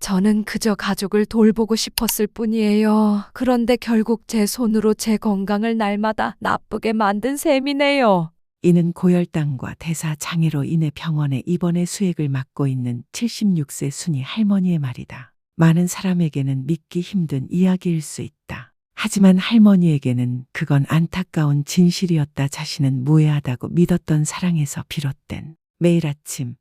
저는 그저 가족을 돌보고 싶었을 뿐이에요. 그런데 결국 제 손으로 제 건강을 날마다 나쁘게 만든 셈이네요. 이는 고혈당과 대사장애로 인해 병원에 입원의 수액을 맡고 있는 76세 순이 할머니의 말이다. 많은 사람에게는 믿기 힘든 이야기일 수 있다. 하지만 할머니에게는 그건 안타까운 진실이었다. 자신은 무해하다고 믿었던 사랑에서 비롯된 매일 아침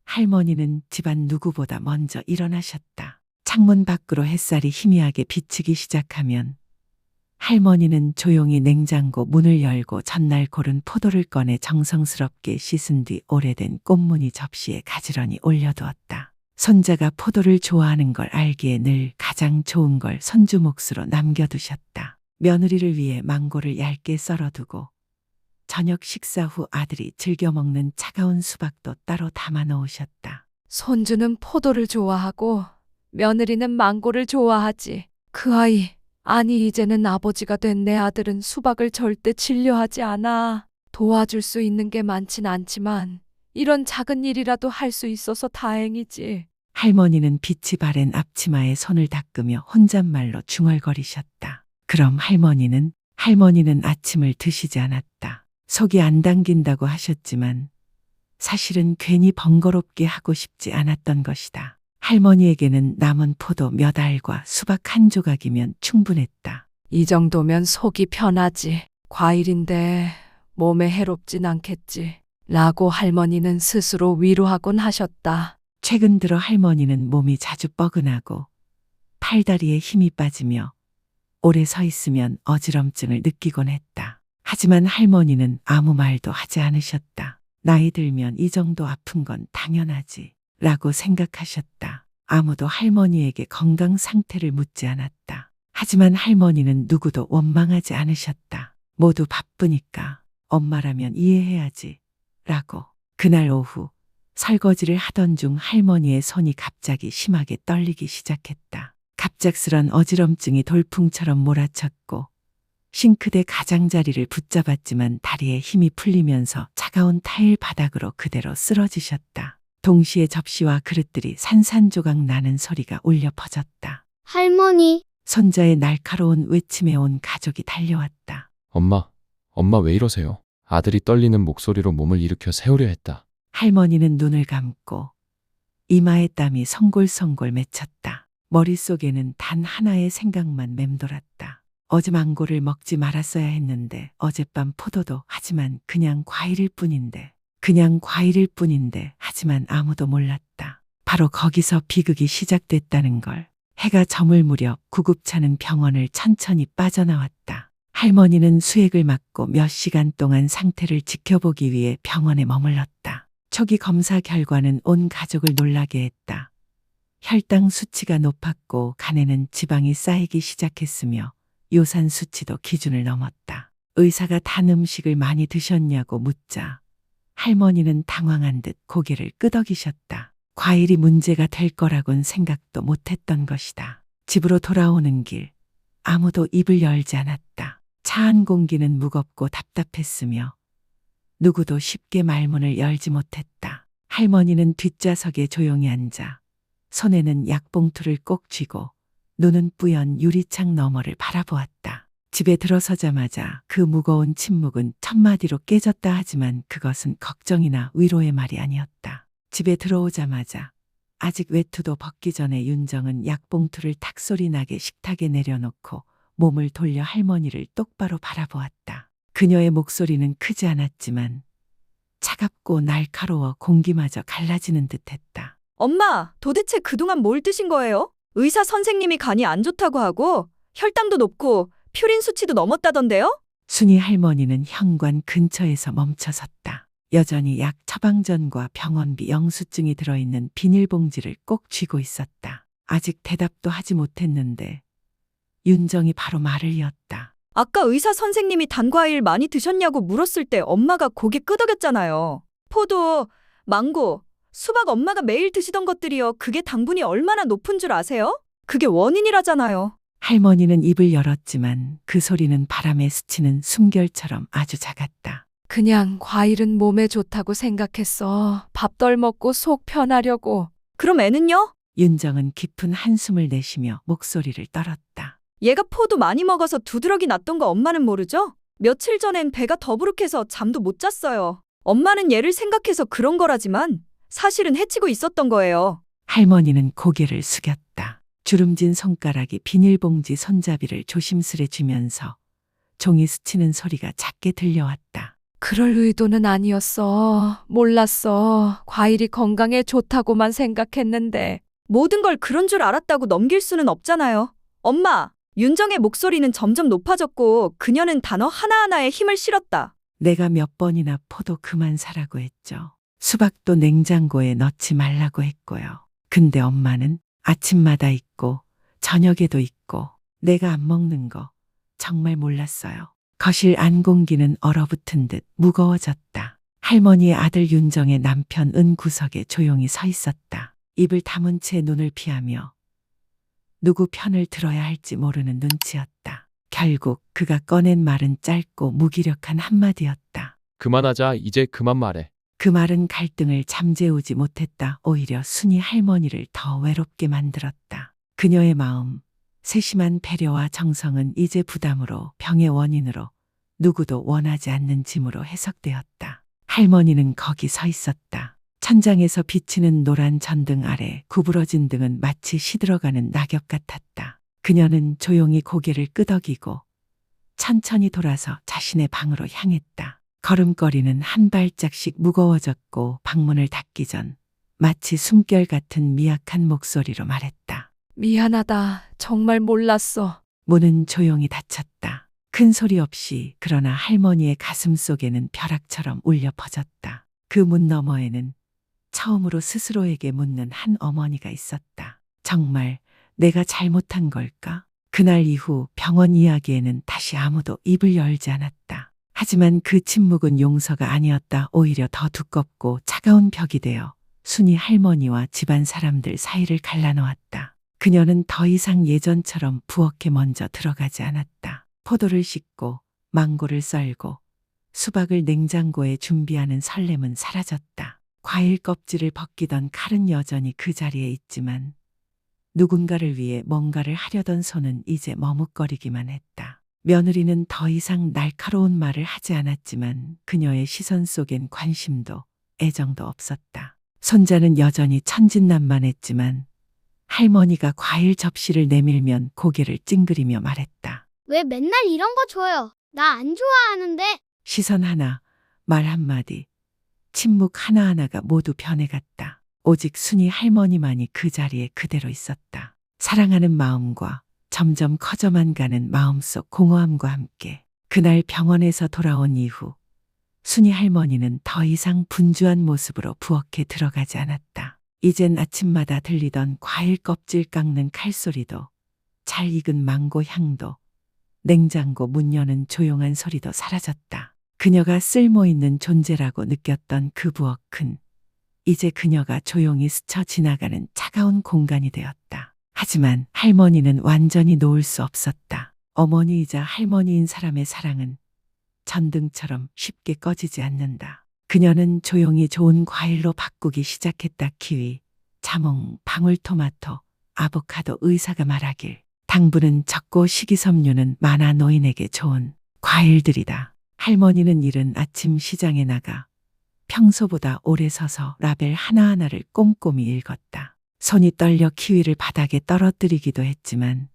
할머니는 집안 누구보다 먼저 일어나셨다. 창문 밖으로 햇살이 희미하게 비치기 시작하면 할머니는 조용히 냉장고 문을 열고 전날 고른 포도를 꺼내 정성스럽게 씻은 뒤 오래된 꽃무늬 접시에 가지런히 올려두었다. 손자가 포도를 좋아하는 걸 알기에 늘 가장 좋은 걸 손주 몫으로 남겨두셨다. 며느리를 위해 망고를 얇게 썰어두고 저녁 식사 후 아들이 즐겨 먹는 차가운 수박도 따로 담아 놓으셨다. 손주는 포도를 좋아하고 며느리는 망고를 좋아하지. 그 아이, 아니 이제는 아버지가 된 내 아들은 수박을 절대 진료하지 않아. 도와줄 수 있는 게 많진 않지만 이런 작은 일이라도 할 수 있어서 다행이지. 할머니는 빛이 바랜 앞치마에 손을 닦으며 혼잣말로 중얼거리셨다. 그럼 할머니는 아침을 드시지 않았다. 속이 안 당긴다고 하셨지만 사실은 괜히 번거롭게 하고 싶지 않았던 것이다. 할머니에게는 남은 포도 몇 알과 수박 한 조각이면 충분했다. 이 정도면 속이 편하지. 과일인데 몸에 해롭진 않겠지. 라고 할머니는 스스로 위로하곤 하셨다. 최근 들어 할머니는 몸이 자주 뻐근하고 팔다리에 힘이 빠지며 오래 서 있으면 어지럼증을 느끼곤 했다. 하지만 할머니는 아무 말도 하지 않으셨다. 나이 들면 이 정도 아픈 건 당연하지 라고 생각하셨다. 아무도 할머니에게 건강 상태를 묻지 않았다. 하지만 할머니는 누구도 원망하지 않으셨다. 모두 바쁘니까 엄마라면 이해해야지 라고. 그날 오후 설거지를 하던 중 할머니의 손이 갑자기 심하게 떨리기 시작했다. 갑작스런 어지럼증이 돌풍처럼 몰아쳤고 싱크대 가장자리를 붙잡았지만 다리에 힘이 풀리면서 차가운 타일 바닥으로 그대로 쓰러지셨다. 동시에 접시와 그릇들이 산산조각 나는 소리가 울려 퍼졌다. 할머니, 손자의 날카로운 외침에 온 가족이 달려왔다. 엄마 왜 이러세요? 아들이 떨리는 목소리로 몸을 일으켜 세우려 했다. 할머니는 눈을 감고 이마에 땀이 송골송골 맺혔다. 머릿속에는 단 하나의 생각만 맴돌았다. 어제 망고를 먹지 말았어야 했는데 어젯밤 포도도 하지만 그냥 과일일 뿐인데 하지만 아무도 몰랐다. 바로 거기서 비극이 시작됐다는 걸. 해가 저물 무렵 구급차는 병원을 천천히 빠져나왔다. 할머니는 수액을 맞고 몇 시간 동안 상태를 지켜보기 위해 병원에 머물렀다. 초기 검사 결과는 온 가족을 놀라게 했다. 혈당 수치가 높았고 간에는 지방이 쌓이기 시작했으며 요산 수치도 기준을 넘었다. 의사가 단 음식을 많이 드셨냐고 묻자 할머니는 당황한 듯 고개를 끄덕이셨다. 과일이 문제가 될 거라곤 생각도 못했던 것이다. 집으로 돌아오는 길 아무도 입을 열지 않았다. 차 안 공기는 무겁고 답답했으며 누구도 쉽게 말문을 열지 못했다. 할머니는 뒷좌석에 조용히 앉아 손에는 약봉투를 꼭 쥐고 눈은 뿌연 유리창 너머를 바라보았다. 집에 들어서자마자 그 무거운 침묵은 첫마디로 깨졌다. 하지만 그것은 걱정이나 위로의 말이 아니었다. 집에 들어오자마자 아직 외투도 벗기 전에 윤정은 약봉투를 탁 소리 나게 식탁에 내려놓고 몸을 돌려 할머니를 똑바로 바라보았다. 그녀의 목소리는 크지 않았지만 차갑고 날카로워 공기마저 갈라지는 듯했다. 엄마, 도대체 그동안 뭘 드신 거예요? 의사 선생님이 간이 안 좋다고 하고 혈당도 높고 퓨린 수치도 넘었다던데요? 순이 할머니는 현관 근처에서 멈춰섰다. 여전히 약 처방전과 병원비 영수증이 들어있는 비닐봉지를 꼭 쥐고 있었다. 아직 대답도 하지 못했는데 윤정이 바로 말을 이었다. 아까 의사 선생님이 단과일 많이 드셨냐고 물었을 때 엄마가 고개 끄덕였잖아요. 포도, 망고, 수박 엄마가 매일 드시던 것들이요. 그게 당분이 얼마나 높은 줄 아세요? 그게 원인이라잖아요. 할머니는 입을 열었지만 그 소리는 바람에 스치는 숨결처럼 아주 작았다. 그냥 과일은 몸에 좋다고 생각했어. 밥 덜 먹고 속 편하려고. 그럼 애는요? 윤정은 깊은 한숨을 내쉬며 목소리를 떨었다. 얘가 포도 많이 먹어서 두드러기 났던 거 엄마는 모르죠? 며칠 전엔 배가 더부룩해서 잠도 못 잤어요. 엄마는 얘를 생각해서 그런 거라지만 사실은 해치고 있었던 거예요. 할머니는 고개를 숙였다. 주름진 손가락이 비닐봉지 손잡이를 조심스레 쥐면서 종이 스치는 소리가 작게 들려왔다. 그럴 의도는 아니었어. 몰랐어. 과일이 건강에 좋다고만 생각했는데. 모든 걸 그런 줄 알았다고 넘길 수는 없잖아요. 엄마, 윤정의 목소리는 점점 높아졌고 그녀는 단어 하나하나에 힘을 실었다. 내가 몇 번이나 포도 그만 사라고 했죠. 수박도 냉장고에 넣지 말라고 했고요. 근데 엄마는 아침마다 있고 저녁에도 있고 내가 안 먹는 거 정말 몰랐어요. 거실 안 공기는 얼어붙은 듯 무거워졌다. 할머니의 아들 윤정의 남편 은구석에 조용히 서 있었다. 입을 다문 채 눈을 피하며 누구 편을 들어야 할지 모르는 눈치였다. 결국 그가 꺼낸 말은 짧고 무기력한 한마디였다. 그만하자. 이제 그만 말해. 그 말은 갈등을 잠재우지 못했다. 오히려 순이 할머니를 더 외롭게 만들었다. 그녀의 마음, 세심한 배려와 정성은 이제 부담으로, 병의 원인으로, 누구도 원하지 않는 짐으로 해석되었다. 할머니는 거기 서 있었다. 천장에서 비치는 노란 전등 아래 구부러진 등은 마치 시들어가는 낙엽 같았다. 그녀는 조용히 고개를 끄덕이고 천천히 돌아서 자신의 방으로 향했다. 걸음걸이는 한 발짝씩 무거워졌고 방문을 닫기 전 마치 숨결 같은 미약한 목소리로 말했다. 미안하다. 정말 몰랐어. 문은 조용히 닫혔다. 큰 소리 없이 그러나 할머니의 가슴 속에는 벼락처럼 울려 퍼졌다. 그 문 너머에는 처음으로 스스로에게 묻는 한 어머니가 있었다. 정말 내가 잘못한 걸까? 그날 이후 병원 이야기에는 다시 아무도 입을 열지 않았다. 하지만 그 침묵은 용서가 아니었다. 오히려 더 두껍고 차가운 벽이 되어 순이 할머니와 집안 사람들 사이를 갈라놓았다. 그녀는 더 이상 예전처럼 부엌에 먼저 들어가지 않았다. 포도를 씻고 망고를 썰고 수박을 냉장고에 준비하는 설렘은 사라졌다. 과일 껍질을 벗기던 칼은 여전히 그 자리에 있지만 누군가를 위해 뭔가를 하려던 손은 이제 머뭇거리기만 했다. 며느리는 더 이상 날카로운 말을 하지 않았지만 그녀의 시선 속엔 관심도 애정도 없었다. 손자는 여전히 천진난만했지만 할머니가 과일 접시를 내밀면 고개를 찡그리며 말했다. 왜 맨날 이런 거 줘요? 나 안 좋아하는데. 시선 하나, 말 한마디, 침묵 하나하나가 모두 변해갔다. 오직 순이 할머니만이 그 자리에 그대로 있었다. 사랑하는 마음과 점점 커져만 가는 마음속 공허함과 함께 그날 병원에서 돌아온 이후 순이 할머니는 더 이상 분주한 모습으로 부엌에 들어가지 않았다. 이젠 아침마다 들리던 과일 껍질 깎는 칼소리도 잘 익은 망고 향도 냉장고 문 여는 조용한 소리도 사라졌다. 그녀가 쓸모있는 존재라고 느꼈던 그 부엌은 이제 그녀가 조용히 스쳐 지나가는 차가운 공간이 되었다. 하지만 할머니는 완전히 놓을 수 없었다. 어머니이자 할머니인 사람의 사랑은 전등처럼 쉽게 꺼지지 않는다. 그녀는 조용히 좋은 과일로 바꾸기 시작했다. 키위, 자몽, 방울토마토, 아보카도. 의사가 말하길 당분은 적고 식이섬유는 많아 노인에게 좋은 과일들이다. 할머니는 이른 아침 시장에 나가 평소보다 오래 서서 라벨 하나하나를 꼼꼼히 읽었다. 손이 떨려 키위를 바닥에 떨어뜨리기도 했지만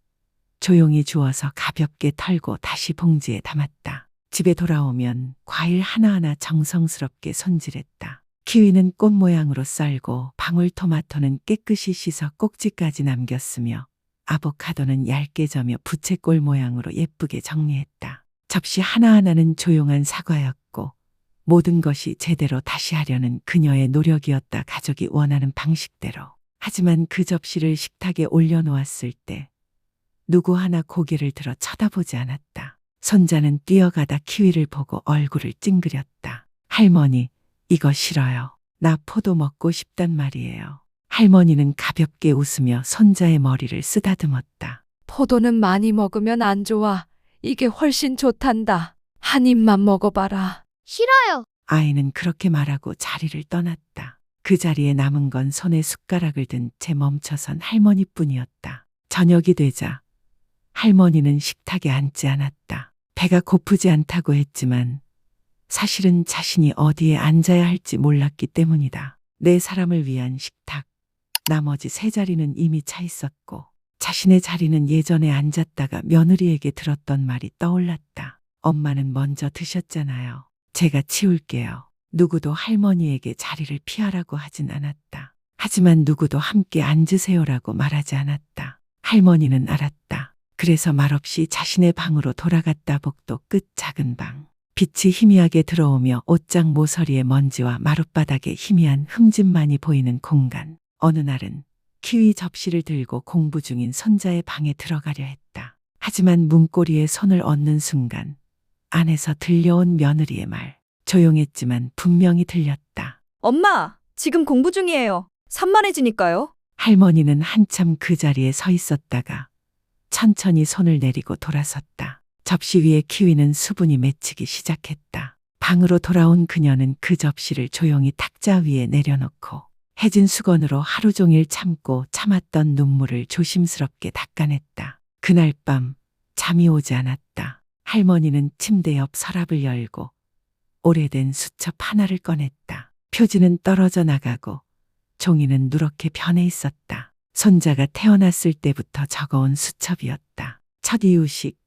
조용히 주워서 가볍게 털고 다시 봉지에 담았다. 집에 돌아오면 과일 하나하나 정성스럽게 손질했다. 키위는 꽃 모양으로 썰고 방울토마토는 깨끗이 씻어 꼭지까지 남겼으며 아보카도는 얇게 저며 부채꼴 모양으로 예쁘게 정리했다. 접시 하나하나는 조용한 사과였고 모든 것이 제대로 다시 하려는 그녀의 노력이었다. 가족이 원하는 방식대로. 하지만 그 접시를 식탁에 올려놓았을 때 누구 하나 고개를 들어 쳐다보지 않았다. 손자는 뛰어가다 키위를 보고 얼굴을 찡그렸다. 할머니, 이거 싫어요. 나 포도 먹고 싶단 말이에요. 할머니는 가볍게 웃으며 손자의 머리를 쓰다듬었다. 포도는 많이 먹으면 안 좋아. 이게 훨씬 좋단다. 한 입만 먹어봐라. 싫어요. 아이는 그렇게 말하고 자리를 떠났다. 그 자리에 남은 건 손에 숟가락을 든 채 멈춰선 할머니뿐이었다. 저녁이 되자 할머니는 식탁에 앉지 않았다. 배가 고프지 않다고 했지만 사실은 자신이 어디에 앉아야 할지 몰랐기 때문이다. 네 사람을 위한 식탁. 나머지 세 자리는 이미 차 있었고 자신의 자리는 예전에 앉았다가 며느리에게 들었던 말이 떠올랐다. 엄마는 먼저 드셨잖아요. 제가 치울게요. 누구도 할머니에게 자리를 피하라고 하진 않았다. 하지만 누구도 함께 앉으세요라고 말하지 않았다. 할머니는 알았다. 그래서 말없이 자신의 방으로 돌아갔다. 복도 끝 작은 방. 빛이 희미하게 들어오며 옷장 모서리의 먼지와 마룻바닥에 희미한 흠집만이 보이는 공간. 어느 날은 키위 접시를 들고 공부 중인 손자의 방에 들어가려 했다. 하지만 문고리에 손을 얹는 순간 안에서 들려온 며느리의 말. 조용했지만 분명히 들렸다. 엄마, 지금 공부 중이에요. 산만해지니까요. 할머니는 한참 그 자리에 서 있었다가 천천히 손을 내리고 돌아섰다. 접시 위에 키위는 수분이 맺히기 시작했다. 방으로 돌아온 그녀는 그 접시를 조용히 탁자 위에 내려놓고 해진 수건으로 하루 종일 참고 참았던 눈물을 조심스럽게 닦아냈다. 그날 밤 잠이 오지 않았다. 할머니는 침대 옆 서랍을 열고 오래된 수첩 하나를 꺼냈다. 표지는 떨어져 나가고 종이는 누렇게 변해 있었다. 손자가 태어났을 때부터 적어온 수첩이었다. 첫 이유식,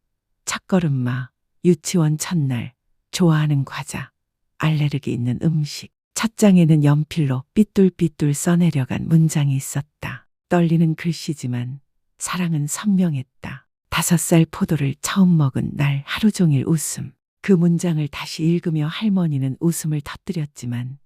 첫걸음마, 유치원 첫날, 좋아하는 과자, 알레르기 있는 음식. 첫 장에는 연필로 삐뚤삐뚤 써내려간 문장이 있었다. 떨리는 글씨지만 사랑은 선명했다. 5살 포도를 처음 먹은 날 하루 종일 웃음. 그 문장을 다시 읽으며 할머니는 웃음을 터뜨렸지만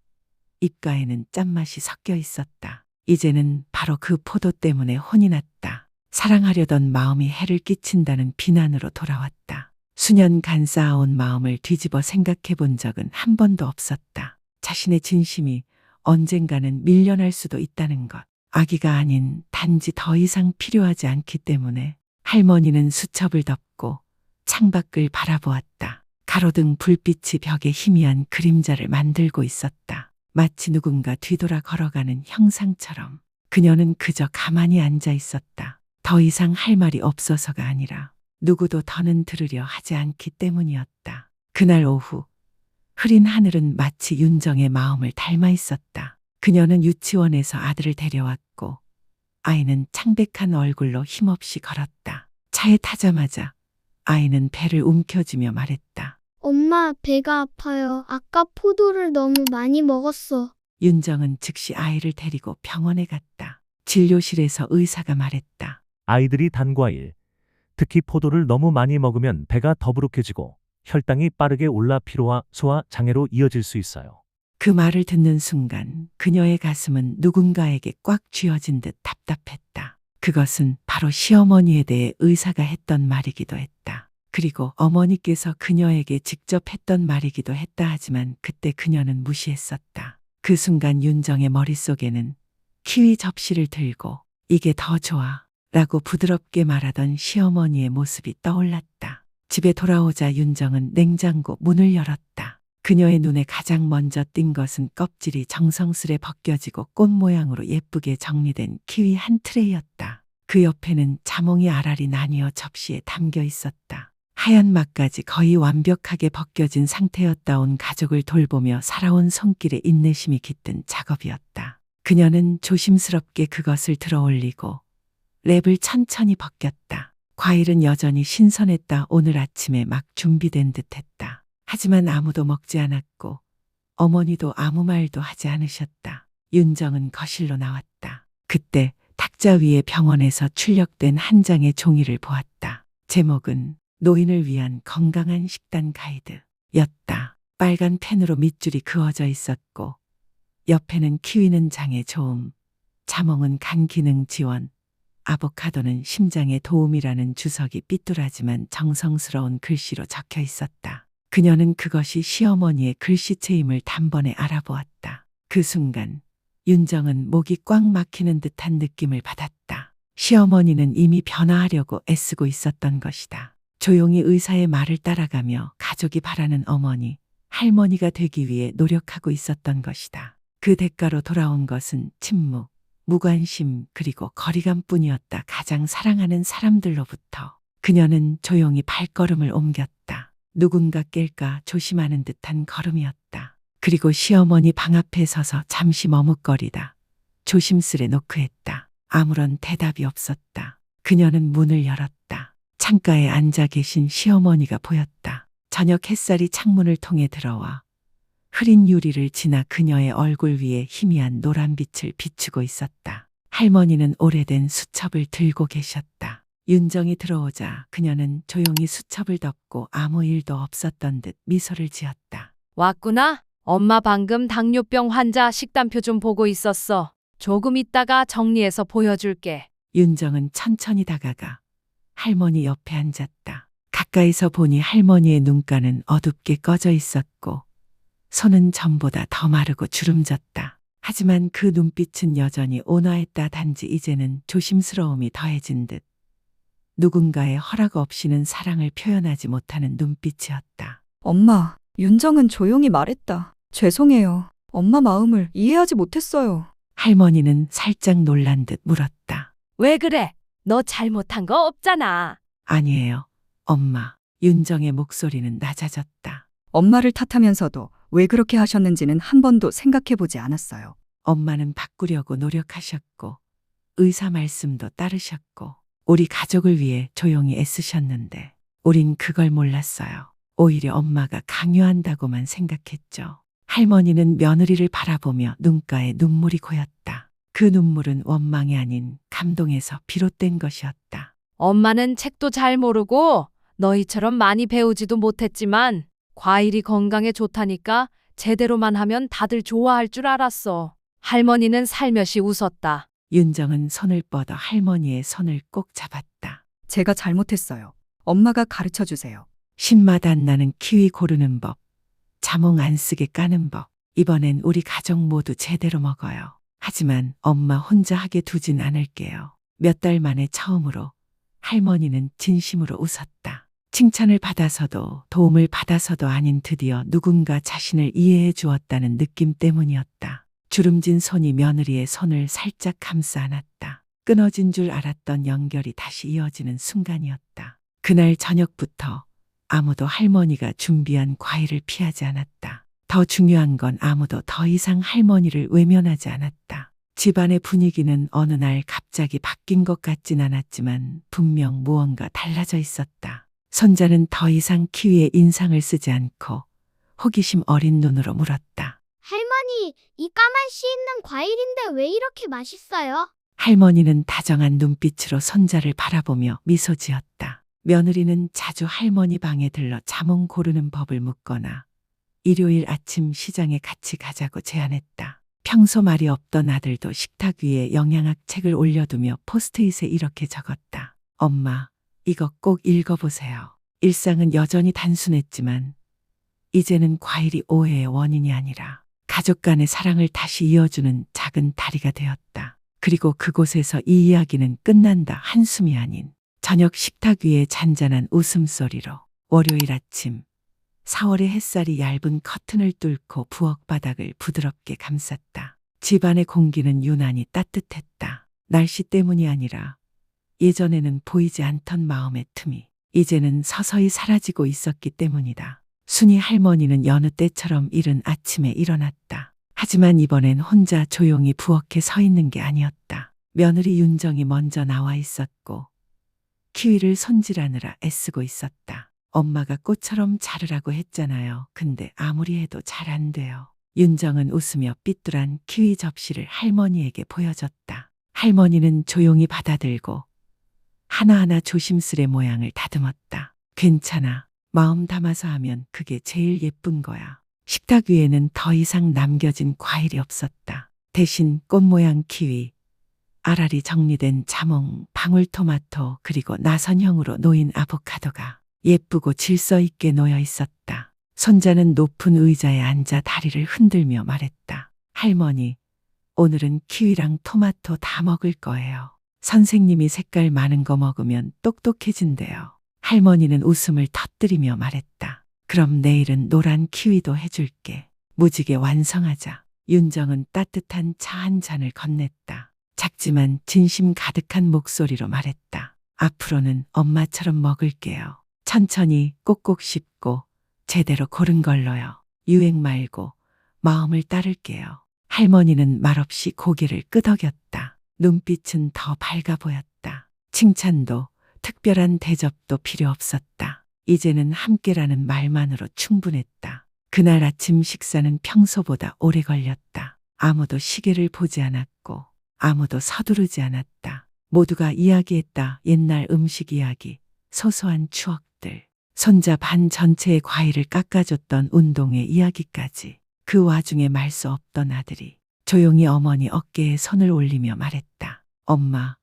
입가에는 짠맛이 섞여 있었다. 이제는 바로 그 포도 때문에 혼이 났다. 사랑하려던 마음이 해를 끼친다는 비난으로 돌아왔다. 수년간 쌓아온 마음을 뒤집어 생각해 본 적은 한 번도 없었다. 자신의 진심이 언젠가는 밀려날 수도 있다는 것. 아기가 아닌 단지 더 이상 필요하지 않기 때문에 할머니는 수첩을 덮고 창밖을 바라보았다. 가로등 불빛이 벽에 희미한 그림자를 만들고 있었다. 마치 누군가 뒤돌아 걸어가는 형상처럼. 그녀는 그저 가만히 앉아 있었다. 더 이상 할 말이 없어서가 아니라 누구도 더는 들으려 하지 않기 때문이었다. 그날 오후 흐린 하늘은 마치 윤정의 마음을 닮아 있었다. 그녀는 유치원에서 아들을 데려왔고 아이는 창백한 얼굴로 힘없이 걸었다. 차에 타자마자 아이는 배를 움켜쥐며 말했다. 엄마, 배가 아파요. 아까 포도를 너무 많이 먹었어. 윤정은 즉시 아이를 데리고 병원에 갔다. 진료실에서 의사가 말했다. 아이들이 단과일, 특히 포도를 너무 많이 먹으면 배가 더부룩해지고 혈당이 빠르게 올라 피로와 소화 장애로 이어질 수 있어요. 그 말을 듣는 순간 그녀의 가슴은 누군가에게 꽉 쥐어진 듯 답답했다. 그것은 바로 시어머니에 대해 의사가 했던 말이기도 했다. 그리고 어머니께서 그녀에게 직접 했던 말이기도 했다. 하지만 그때 그녀는 무시했었다. 그 순간 윤정의 머릿속에는 키위 접시를 들고 이게 더 좋아 라고 부드럽게 말하던 시어머니의 모습이 떠올랐다. 집에 돌아오자 윤정은 냉장고 문을 열었다. 그녀의 눈에 가장 먼저 띈 것은 껍질이 정성스레 벗겨지고 꽃 모양으로 예쁘게 정리된 키위 한 트레이였다. 그 옆에는 자몽이 알알이 나뉘어 접시에 담겨 있었다. 하얀 맛까지 거의 완벽하게 벗겨진 상태였다온 가족을 돌보며 살아온 손길에 인내심이 깃든 작업이었다. 그녀는 조심스럽게 그것을 들어 올리고 랩을 천천히 벗겼다. 과일은 여전히 신선했다. 오늘 아침에 막 준비된 듯했다. 하지만 아무도 먹지 않았고 어머니도 아무 말도 하지 않으셨다. 윤정은 거실로 나왔다. 그때 탁자 위에 병원에서 출력된 한 장의 종이를 보았다. 제목은 노인을 위한 건강한 식단 가이드였다. 빨간 펜으로 밑줄이 그어져 있었고 옆에는 키위는 장에 좋음, 자몽은 간 기능 지원, 아보카도는 심장에 도움이라는 주석이 삐뚤하지만 정성스러운 글씨로 적혀 있었다. 그녀는 그것이 시어머니의 글씨체임을 단번에 알아보았다. 그 순간 윤정은 목이 꽉 막히는 듯한 느낌을 받았다. 시어머니는 이미 변화하려고 애쓰고 있었던 것이다. 조용히 의사의 말을 따라가며 가족이 바라는 어머니, 할머니가 되기 위해 노력하고 있었던 것이다. 그 대가로 돌아온 것은 침묵, 무관심, 그리고 거리감뿐이었다. 가장 사랑하는 사람들로부터. 그녀는 조용히 발걸음을 옮겼다. 누군가 깰까 조심하는 듯한 걸음이었다. 그리고 시어머니 방 앞에 서서 잠시 머뭇거리다 조심스레 노크했다. 아무런 대답이 없었다. 그녀는 문을 열었다. 창가에 앉아 계신 시어머니가 보였다. 저녁 햇살이 창문을 통해 들어와 흐린 유리를 지나 그녀의 얼굴 위에 희미한 노란빛을 비추고 있었다. 할머니는 오래된 수첩을 들고 계셨다. 윤정이 들어오자 그녀는 조용히 수첩을 덮고 아무 일도 없었던 듯 미소를 지었다. 왔구나? 엄마 방금 당뇨병 환자 식단표 좀 보고 있었어. 조금 있다가 정리해서 보여줄게. 윤정은 천천히 다가가 할머니 옆에 앉았다. 가까이서 보니 할머니의 눈가는 어둡게 꺼져 있었고 손은 전보다 더 마르고 주름졌다. 하지만 그 눈빛은 여전히 온화했다. 단지 이제는 조심스러움이 더해진 듯 누군가의 허락 없이는 사랑을 표현하지 못하는 눈빛이었다. 엄마, 윤정은 조용히 말했다. 죄송해요. 엄마 마음을 이해하지 못했어요. 할머니는 살짝 놀란 듯 물었다. 왜 그래? 너 잘못한 거 없잖아. 아니에요, 엄마. 윤정의 목소리는 낮아졌다. 엄마를 탓하면서도 왜 그렇게 하셨는지는 한 번도 생각해 보지 않았어요. 엄마는 바꾸려고 노력하셨고 의사 말씀도 따르셨고 우리 가족을 위해 조용히 애쓰셨는데 우린 그걸 몰랐어요. 오히려 엄마가 강요한다고만 생각했죠. 할머니는 며느리를 바라보며 눈가에 눈물이 고였다. 그 눈물은 원망이 아닌 감동에서 비롯된 것이었다. 엄마는 책도 잘 모르고 너희처럼 많이 배우지도 못했지만 과일이 건강에 좋다니까 제대로만 하면 다들 좋아할 줄 알았어. 할머니는 살며시 웃었다. 윤정은 손을 뻗어 할머니의 손을 꼭 잡았다. 제가 잘못했어요. 엄마가 가르쳐 주세요. 신맛 안 나는 키위 고르는 법, 자몽 안 쓰게 까는 법. 이번엔 우리 가족 모두 제대로 먹어요. 하지만 엄마 혼자 하게 두진 않을게요. 몇 달 만에 처음으로 할머니는 진심으로 웃었다. 칭찬을 받아서도 도움을 받아서도 아닌 드디어 누군가 자신을 이해해 주었다는 느낌 때문이었다. 주름진 손이 며느리의 손을 살짝 감싸 안았다. 끊어진 줄 알았던 연결이 다시 이어지는 순간이었다. 그날 저녁부터 아무도 할머니가 준비한 과일을 피하지 않았다. 더 중요한 건 아무도 더 이상 할머니를 외면하지 않았다. 집안의 분위기는 어느 날 갑자기 바뀐 것 같진 않았지만 분명 무언가 달라져 있었다. 손자는 더 이상 키위에 인상을 쓰지 않고 호기심 어린 눈으로 물었다. 할머니, 이 까만 씨 있는 과일인데 왜 이렇게 맛있어요? 할머니는 다정한 눈빛으로 손자를 바라보며 미소 지었다. 며느리는 자주 할머니 방에 들러 자몽 고르는 법을 묻거나 일요일 아침 시장에 같이 가자고 제안했다. 평소 말이 없던 아들도 식탁 위에 영양학 책을 올려두며 포스트잇에 이렇게 적었다. 엄마, 이거 꼭 읽어보세요. 일상은 여전히 단순했지만 이제는 과일이 오해의 원인이 아니라 가족 간의 사랑을 다시 이어주는 작은 다리가 되었다. 그리고 그곳에서 이 이야기는 끝난다. 한숨이 아닌 저녁 식탁 위에 잔잔한 웃음소리로 월요일 아침 4월의 햇살이 얇은 커튼을 뚫고 부엌 바닥을 부드럽게 감쌌다. 집안의 공기는 유난히 따뜻했다. 날씨 때문이 아니라 예전에는 보이지 않던 마음의 틈이 이제는 서서히 사라지고 있었기 때문이다. 순이 할머니는 여느 때처럼 이른 아침에 일어났다. 하지만 이번엔 혼자 조용히 부엌에 서 있는 게 아니었다. 며느리 윤정이 먼저 나와 있었고 키위를 손질하느라 애쓰고 있었다. 엄마가 꽃처럼 자르라고 했잖아요. 근데 아무리 해도 잘 안 돼요. 윤정은 웃으며 삐뚤한 키위 접시를 할머니에게 보여줬다. 할머니는 조용히 받아들고 하나하나 조심스레 모양을 다듬었다. 괜찮아. 마음 담아서 하면 그게 제일 예쁜 거야. 식탁 위에는 더 이상 남겨진 과일이 없었다. 대신 꽃 모양 키위, 알알이 정리된 자몽, 방울토마토, 그리고 나선형으로 놓인 아보카도가 예쁘고 질서 있게 놓여 있었다. 손자는 높은 의자에 앉아 다리를 흔들며 말했다. 할머니, 오늘은 키위랑 토마토 다 먹을 거예요. 선생님이 색깔 많은 거 먹으면 똑똑해진대요. 할머니는 웃음을 터뜨리며 말했다. 그럼 내일은 노란 키위도 해줄게. 무지개 완성하자. 윤정은 따뜻한 차 한 잔을 건넸다. 작지만 진심 가득한 목소리로 말했다. 앞으로는 엄마처럼 먹을게요. 천천히 꼭꼭 씹고 제대로 고른 걸로요. 유행 말고 마음을 따를게요. 할머니는 말없이 고개를 끄덕였다. 눈빛은 더 밝아 보였다. 칭찬도 특별한 대접도 필요 없었다. 이제는 함께라는 말만으로 충분했다. 그날 아침 식사는 평소보다 오래 걸렸다. 아무도 시계를 보지 않았고 아무도 서두르지 않았다. 모두가 이야기했다. 옛날 음식 이야기, 소소한 추억들, 손자 반 전체의 과일을 깎아줬던 운동의 이야기까지. 그 와중에 말 수 없던 아들이 조용히 어머니 어깨에 손을 올리며 말했다. 엄마,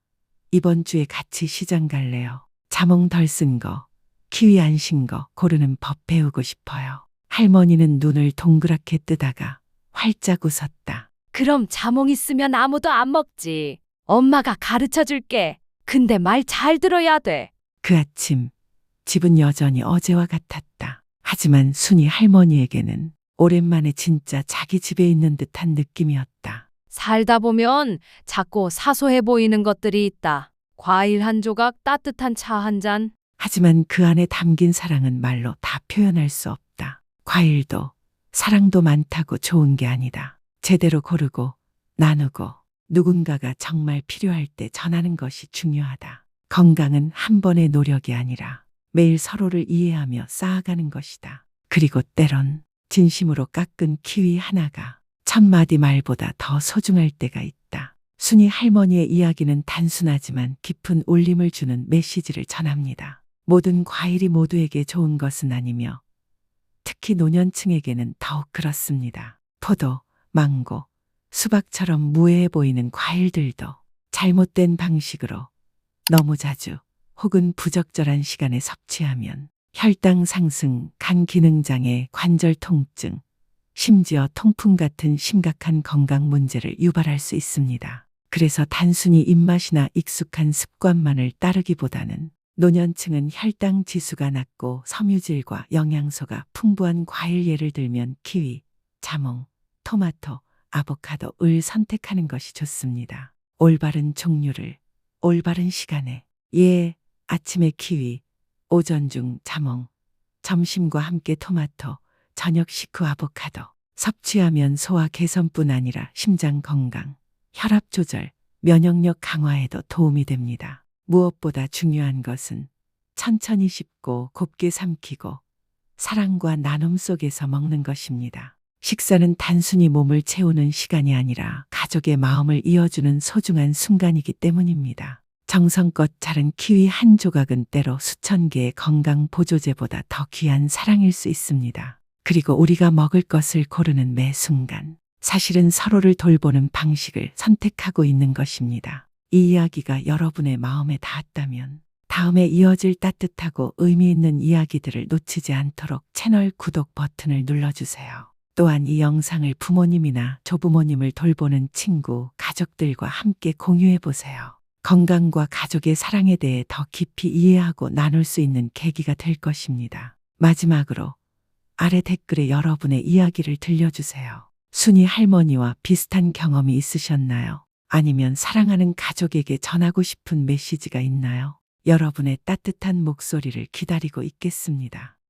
이번 주에 같이 시장 갈래요. 자몽 덜 쓴 거, 키위 안 신 거 고르는 법 배우고 싶어요. 할머니는 눈을 동그랗게 뜨다가 활짝 웃었다. 그럼 자몽 있으면 아무도 안 먹지. 엄마가 가르쳐 줄게. 근데 말 잘 들어야 돼. 그 아침 집은 여전히 어제와 같았다. 하지만 순이 할머니에게는 오랜만에 진짜 자기 집에 있는 듯한 느낌이었다. 살다 보면 작고 사소해 보이는 것들이 있다. 과일 한 조각, 따뜻한 차 한 잔. 하지만 그 안에 담긴 사랑은 말로 다 표현할 수 없다. 과일도 사랑도 많다고 좋은 게 아니다. 제대로 고르고 나누고 누군가가 정말 필요할 때 전하는 것이 중요하다. 건강은 한 번의 노력이 아니라 매일 서로를 이해하며 쌓아가는 것이다. 그리고 때론 진심으로 깎은 키위 하나가 천마디 말보다 더 소중할 때가 있다. 순이 할머니의 이야기는 단순하지만 깊은 울림을 주는 메시지를 전합니다. 모든 과일이 모두에게 좋은 것은 아니며 특히 노년층에게는 더욱 그렇습니다. 포도, 망고, 수박처럼 무해해 보이는 과일들도 잘못된 방식으로 너무 자주 혹은 부적절한 시간에 섭취하면 혈당 상승, 간 기능장애, 관절 통증, 심지어 통풍 같은 심각한 건강 문제를 유발할 수 있습니다. 그래서 단순히 입맛이나 익숙한 습관만을 따르기보다는 노년층은 혈당 지수가 낮고 섬유질과 영양소가 풍부한 과일 예를 들면 키위, 자몽, 토마토, 아보카도, 을 선택하는 것이 좋습니다. 올바른 종류를 올바른 시간에 아침에 키위, 오전 중 자몽, 점심과 함께 토마토, 저녁 식후 아보카도 섭취하면 소화 개선뿐 아니라 심장 건강, 혈압 조절, 면역력 강화에도 도움이 됩니다. 무엇보다 중요한 것은 천천히 씹고 곱게 삼키고 사랑과 나눔 속에서 먹는 것입니다. 식사는 단순히 몸을 채우는 시간이 아니라 가족의 마음을 이어주는 소중한 순간이기 때문입니다. 정성껏 자른 키위 한 조각은 때로 수천 개의 건강 보조제보다 더 귀한 사랑일 수 있습니다. 그리고 우리가 먹을 것을 고르는 매 순간, 사실은 서로를 돌보는 방식을 선택하고 있는 것입니다. 이 이야기가 여러분의 마음에 닿았다면 다음에 이어질 따뜻하고 의미 있는 이야기들을 놓치지 않도록 채널 구독 버튼을 눌러주세요. 또한 이 영상을 부모님이나 조부모님을 돌보는 친구, 가족들과 함께 공유해보세요. 건강과 가족의 사랑에 대해 더 깊이 이해하고 나눌 수 있는 계기가 될 것입니다. 마지막으로 아래 댓글에 여러분의 이야기를 들려주세요. 순이 할머니와 비슷한 경험이 있으셨나요? 아니면 사랑하는 가족에게 전하고 싶은 메시지가 있나요? 여러분의 따뜻한 목소리를 기다리고 있겠습니다.